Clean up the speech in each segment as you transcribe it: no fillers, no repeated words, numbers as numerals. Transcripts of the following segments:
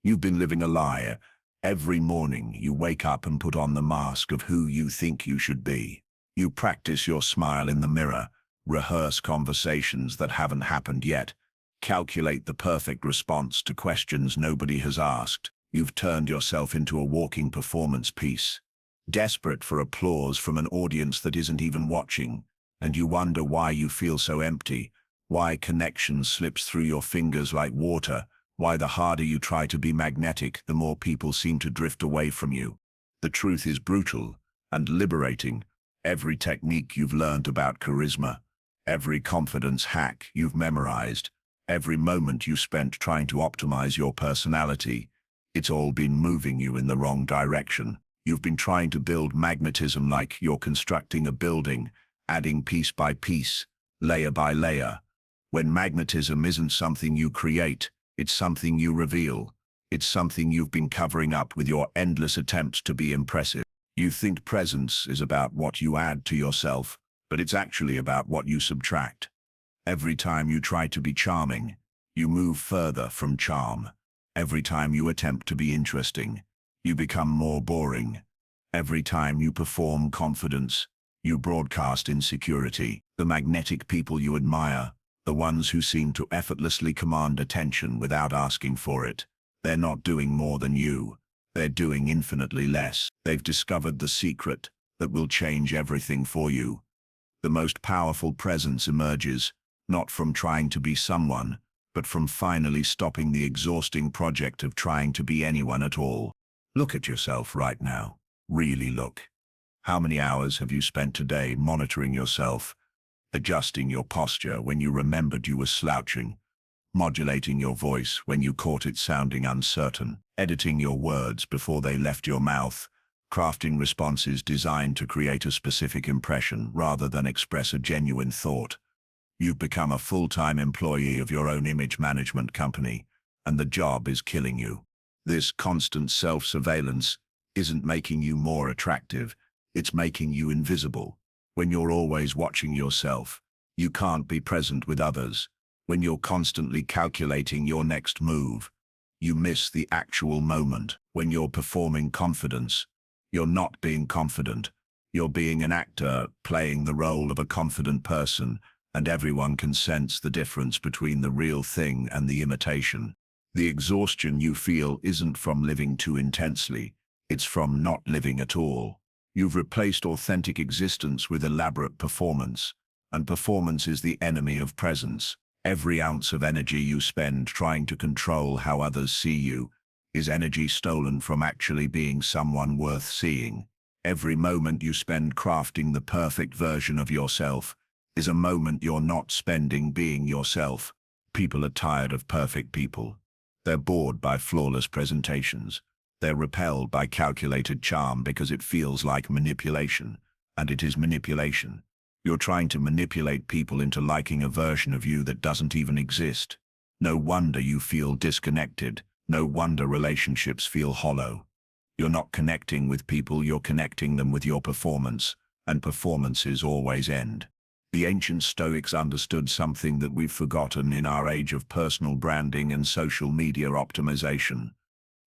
You've been living a lie. Every morning you wake up and put on the mask of who you think you should be. You practice your smile in the mirror, rehearse conversations that haven't happened yet, calculate the perfect response to questions nobody has asked. You've turned yourself into a walking performance piece, desperate for applause from an audience that isn't even watching, and you wonder why you feel so empty, why connection slips through your fingers like water, why the harder you try to be magnetic, the more people seem to drift away from you. The truth is brutal and liberating. Every technique you've learned about charisma, every confidence hack you've memorized, every moment you spent trying to optimize your personality, it's all been moving you in the wrong direction. You've been trying to build magnetism like you're constructing a building, adding piece by piece, layer by layer. When magnetism isn't something you create, it's something you reveal. It's something you've been covering up with your endless attempts to be impressive. You think presence is about what you add to yourself, but it's actually about what you subtract. Every time you try to be charming, you move further from charm. Every time you attempt to be interesting, you become more boring. Every time you perform confidence, you broadcast insecurity. The magnetic people you admire, the ones who seem to effortlessly command attention without asking for it, they're not doing more than you. They're doing infinitely less. They've discovered the secret that will change everything for you. The most powerful presence emerges, not from trying to be someone, but from finally stopping the exhausting project of trying to be anyone at all. Look at yourself right now. Really look. How many hours have you spent today monitoring yourself, adjusting your posture when you remembered you were slouching, modulating your voice when you caught it sounding uncertain, editing your words before they left your mouth, crafting responses designed to create a specific impression rather than express a genuine thought? You've become a full-time employee of your own image management company, and the job is killing you. This constant self-surveillance isn't making you more attractive, it's making you invisible. When you're always watching yourself, you can't be present with others. When you're constantly calculating your next move, you miss the actual moment. When you're performing confidence, you're not being confident. You're being an actor playing the role of a confident person, and everyone can sense the difference between the real thing and the imitation. The exhaustion you feel isn't from living too intensely, it's from not living at all. You've replaced authentic existence with elaborate performance, and performance is the enemy of presence. Every ounce of energy you spend trying to control how others see you is energy stolen from actually being someone worth seeing. Every moment you spend crafting the perfect version of yourself is a moment you're not spending being yourself. People are tired of perfect people. They're bored by flawless presentations. They're repelled by calculated charm because it feels like manipulation, and it is manipulation. You're trying to manipulate people into liking a version of you that doesn't even exist. No wonder you feel disconnected. No wonder relationships feel hollow. You're not connecting with people, you're connecting them with your performance, and performances always end. The ancient Stoics understood something that we've forgotten in our age of personal branding and social media optimization.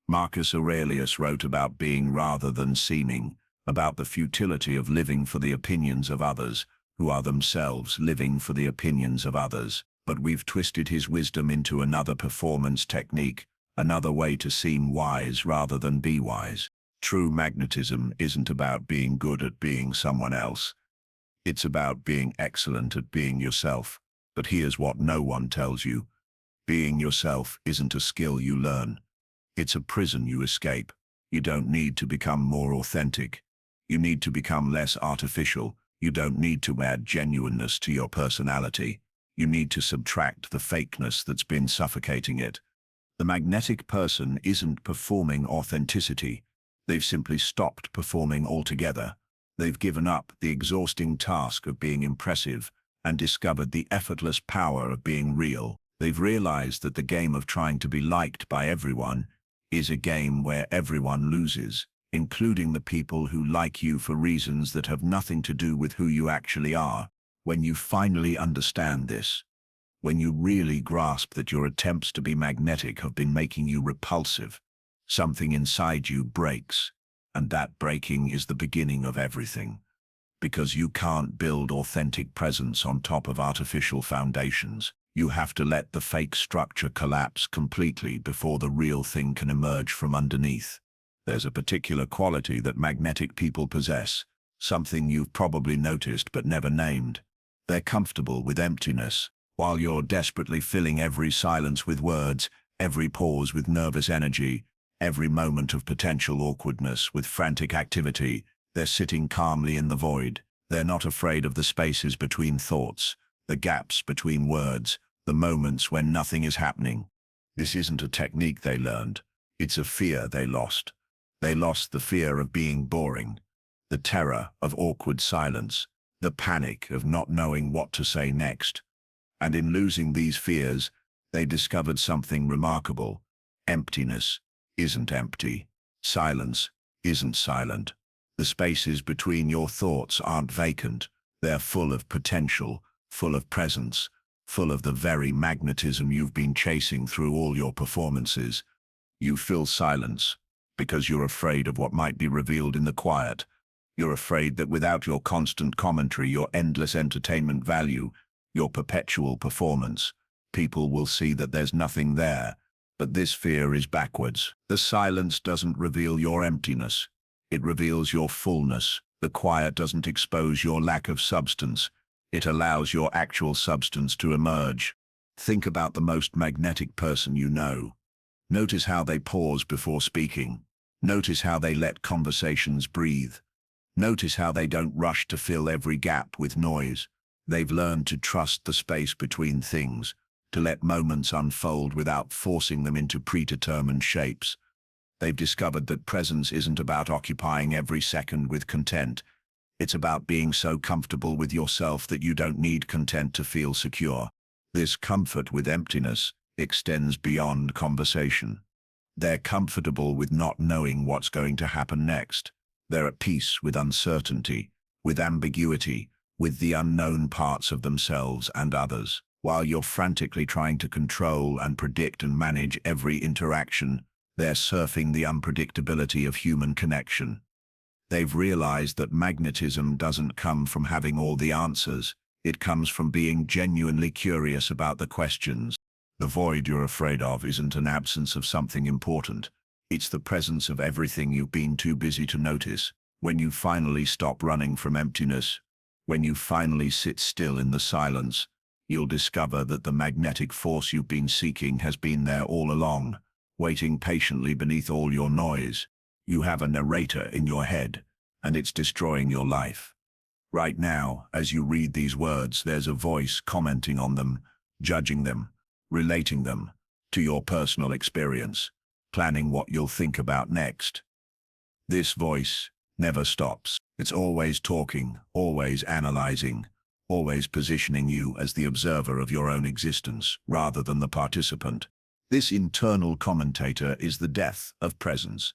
Marcus Aurelius wrote about being rather than seeming, about the futility of living for the opinions of others, who are themselves living for the opinions of others. But we've twisted his wisdom into another performance technique, another way to seem wise rather than be wise. True magnetism isn't about being good at being someone else. It's about being excellent at being yourself. But here's what no one tells you. Being yourself isn't a skill you learn. It's a prison you escape. You don't need to become more authentic. You need to become less artificial. You don't need to add genuineness to your personality. You need to subtract the fakeness that's been suffocating it. The magnetic person isn't performing authenticity. They've simply stopped performing altogether. They've given up the exhausting task of being impressive and discovered the effortless power of being real. They've realized that the game of trying to be liked by everyone is a game where everyone loses, including the people who like you for reasons that have nothing to do with who you actually are. When you finally understand this, when you really grasp that your attempts to be magnetic have been making you repulsive, something inside you breaks, and that breaking is the beginning of everything. Because you can't build authentic presence on top of artificial foundations. You have to let the fake structure collapse completely before the real thing can emerge from underneath. There's a particular quality that magnetic people possess, something you've probably noticed but never named. They're comfortable with emptiness. While you're desperately filling every silence with words, every pause with nervous energy, every moment of potential awkwardness with frantic activity, they're sitting calmly in the void. They're not afraid of the spaces between thoughts, the gaps between words, the moments when nothing is happening. This isn't a technique they learned. It's a fear they lost. They lost the fear of being boring, the terror of awkward silence, the panic of not knowing what to say next. And in losing these fears, they discovered something remarkable. Emptiness isn't empty. Silence isn't silent. The spaces between your thoughts aren't vacant. They're full of potential, full of presence, full of the very magnetism you've been chasing through all your performances. You fill silence because you're afraid of what might be revealed in the quiet. You're afraid that without your constant commentary, your endless entertainment value, your perpetual performance, people will see that there's nothing there. But this fear is backwards. The silence doesn't reveal your emptiness. It reveals your fullness. The quiet doesn't expose your lack of substance. It allows your actual substance to emerge. Think about the most magnetic person you know. Notice how they pause before speaking. Notice how they let conversations breathe. Notice how they don't rush to fill every gap with noise. They've learned to trust the space between things, to let moments unfold without forcing them into predetermined shapes. They've discovered that presence isn't about occupying every second with content. It's about being so comfortable with yourself that you don't need content to feel secure. This comfort with emptiness extends beyond conversation. They're comfortable with not knowing what's going to happen next. They're at peace with uncertainty, with ambiguity, with the unknown parts of themselves and others. While you're frantically trying to control and predict and manage every interaction, they're surfing the unpredictability of human connection. They've realized that magnetism doesn't come from having all the answers. It comes from being genuinely curious about the questions. The void you're afraid of isn't an absence of something important. It's the presence of everything you've been too busy to notice. When you finally stop running from emptiness, when you finally sit still in the silence, you'll discover that the magnetic force you've been seeking has been there all along, waiting patiently beneath all your noise. You have a narrator in your head, and it's destroying your life. Right now, as you read these words, there's a voice commenting on them, judging them, relating them to your personal experience, planning what you'll think about next. This voice never stops. It's always talking, always analyzing, always positioning you as the observer of your own existence rather than the participant. This internal commentator is the death of presence.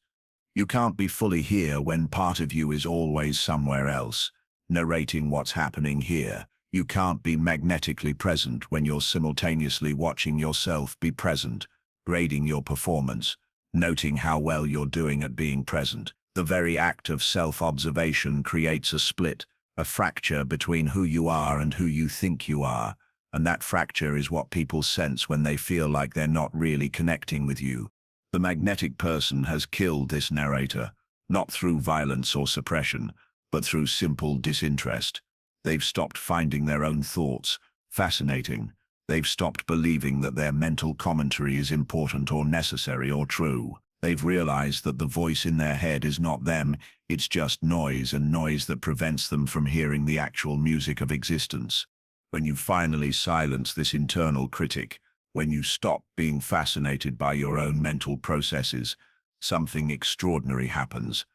You can't be fully here when part of you is always somewhere else, narrating what's happening here. You can't be magnetically present when you're simultaneously watching yourself be present, grading your performance, noting how well you're doing at being present. The very act of self-observation creates a split, a fracture between who you are and who you think you are. And that fracture is what people sense when they feel like they're not really connecting with you. The magnetic person has killed this narrator, not through violence or suppression, but through simple disinterest. They've stopped finding their own thoughts fascinating. They've stopped believing that their mental commentary is important or necessary or true. They've realized that the voice in their head is not them, it's just noise, and noise that prevents them from hearing the actual music of existence. When you finally silence this internal critic, when you stop being fascinated by your own mental processes, something extraordinary happens.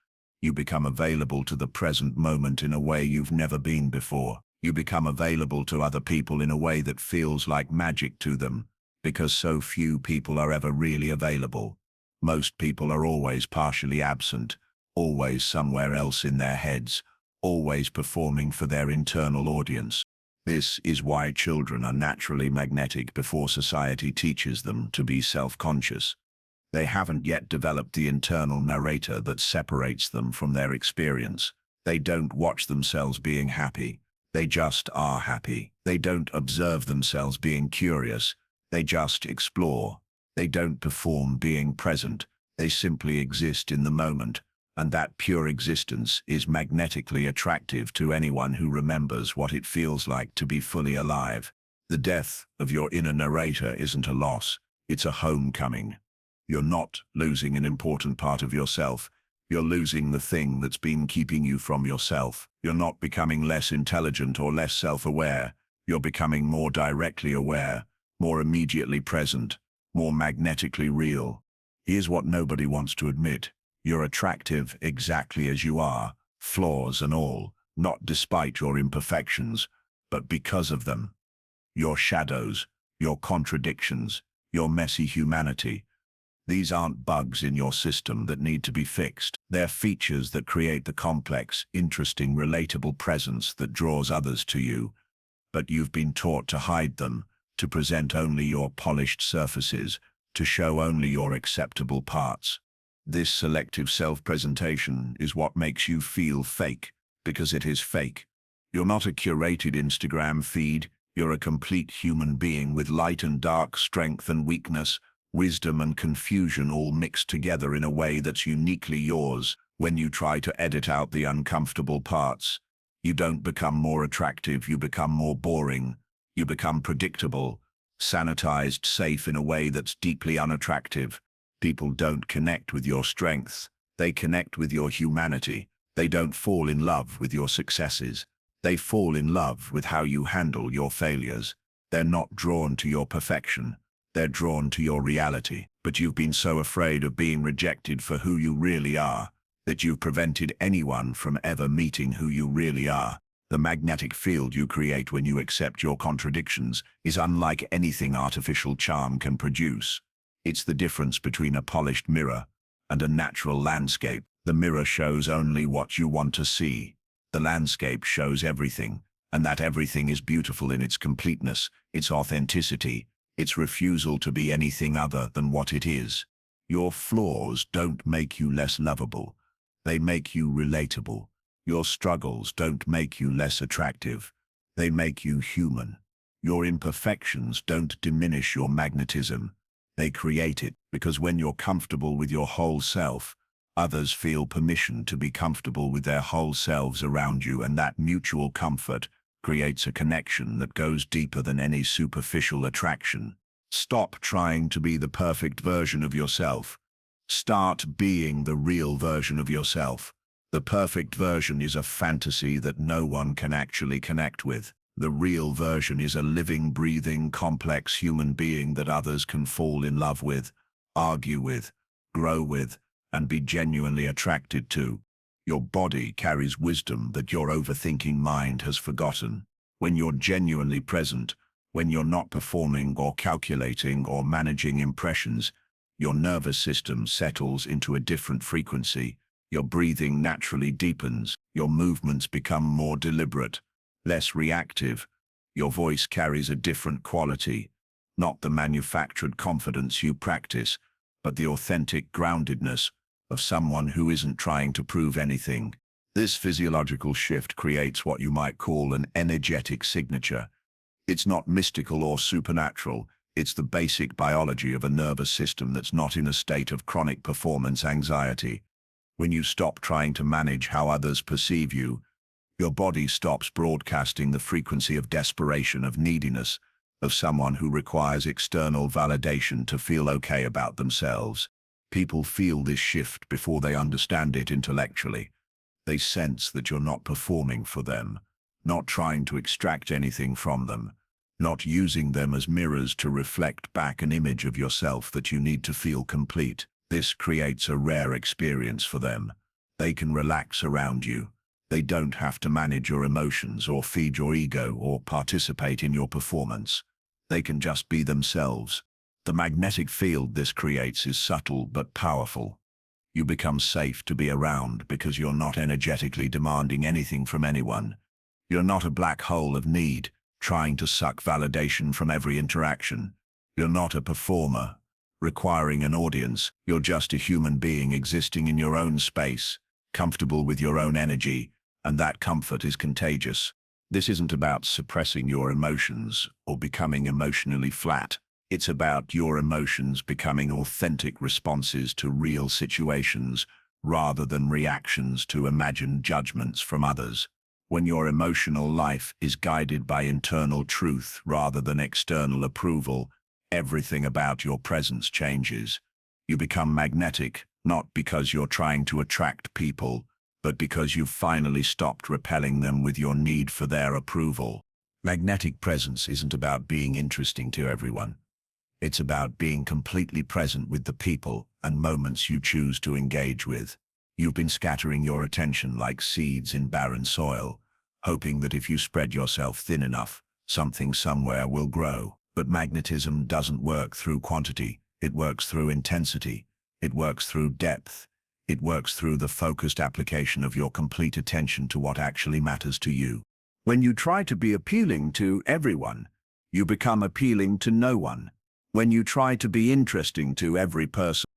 You become available to the present moment in a way you've never been before. You become available to other people in a way that feels like magic to them, because so few people are ever really available. Most people are always partially absent, always somewhere else in their heads, always performing for their internal audience. This is why children are naturally magnetic before society teaches them to be self-conscious. They haven't yet developed the internal narrator that separates them from their experience. They don't watch themselves being happy. They just are happy. They don't observe themselves being curious. They just explore. They don't perform being present. They simply exist in the moment. And that pure existence is magnetically attractive to anyone who remembers what it feels like to be fully alive. The death of your inner narrator isn't a loss. It's a homecoming. You're not losing an important part of yourself. You're losing the thing that's been keeping you from yourself. You're not becoming less intelligent or less self-aware. You're becoming more directly aware, more immediately present, more magnetically real. Here's what nobody wants to admit. You're attractive exactly as you are, flaws and all, not despite your imperfections, but because of them. Your shadows, your contradictions, your messy humanity. These aren't bugs in your system that need to be fixed. They're features that create the complex, interesting, relatable presence that draws others to you. But you've been taught to hide them, to present only your polished surfaces, to show only your acceptable parts. This selective self-presentation is what makes you feel fake, because it is fake. You're not a curated Instagram feed. You're a complete human being with light and dark, strength and weakness, wisdom and confusion all mixed together in a way that's uniquely yours. When you try to edit out the uncomfortable parts, you don't become more attractive, you become more boring. You become predictable, sanitized, safe in a way that's deeply unattractive. People don't connect with your strengths. They connect with your humanity. They don't fall in love with your successes. They fall in love with how you handle your failures. They're not drawn to your perfection. They're drawn to your reality. But you've been so afraid of being rejected for who you really are that you've prevented anyone from ever meeting who you really are. The magnetic field you create when you accept your contradictions is unlike anything artificial charm can produce. It's the difference between a polished mirror and a natural landscape. The mirror shows only what you want to see. The landscape shows everything, and that everything is beautiful in its completeness, its authenticity, its refusal to be anything other than what it is. Your flaws don't make you less lovable. They make you relatable. Your struggles don't make you less attractive. They make you human. Your imperfections don't diminish your magnetism. They create it, because when you're comfortable with your whole self, others feel permission to be comfortable with their whole selves around you, and that mutual comfort creates a connection that goes deeper than any superficial attraction. Stop trying to be the perfect version of yourself. Start being the real version of yourself. The perfect version is a fantasy that no one can actually connect with. The real version is a living, breathing, complex human being that others can fall in love with, argue with, grow with, and be genuinely attracted to. Your body carries wisdom that your overthinking mind has forgotten. When you're genuinely present, when you're not performing or calculating or managing impressions, your nervous system settles into a different frequency. Your breathing naturally deepens. Your movements become more deliberate, less reactive. Your voice carries a different quality, not the manufactured confidence you practice, but the authentic groundedness of someone who isn't trying to prove anything. This physiological shift creates what you might call an energetic signature. It's not mystical or supernatural. It's the basic biology of a nervous system that's not in a state of chronic performance anxiety. When you stop trying to manage how others perceive you, your body stops broadcasting the frequency of desperation, of neediness, of someone who requires external validation to feel okay about themselves. People feel this shift before they understand it intellectually. They sense that you're not performing for them, not trying to extract anything from them, not using them as mirrors to reflect back an image of yourself that you need to feel complete. This creates a rare experience for them. They can relax around you. They don't have to manage your emotions or feed your ego or participate in your performance. They can just be themselves. The magnetic field this creates is subtle but powerful. You become safe to be around because you're not energetically demanding anything from anyone. You're not a black hole of need, trying to suck validation from every interaction. You're not a performer, requiring an audience. You're just a human being existing in your own space, comfortable with your own energy, and that comfort is contagious. This isn't about suppressing your emotions or becoming emotionally flat. It's about your emotions becoming authentic responses to real situations rather than reactions to imagined judgments from others. When your emotional life is guided by internal truth rather than external approval, everything about your presence changes. You become magnetic, not because you're trying to attract people, but because you've finally stopped repelling them with your need for their approval. Magnetic presence isn't about being interesting to everyone. It's about being completely present with the people and moments you choose to engage with. You've been scattering your attention like seeds in barren soil, hoping that if you spread yourself thin enough, something somewhere will grow. But magnetism doesn't work through quantity. It works through intensity. It works through depth. It works through the focused application of your complete attention to what actually matters to you. When you try to be appealing to everyone, you become appealing to no one. When you try to be interesting to every person,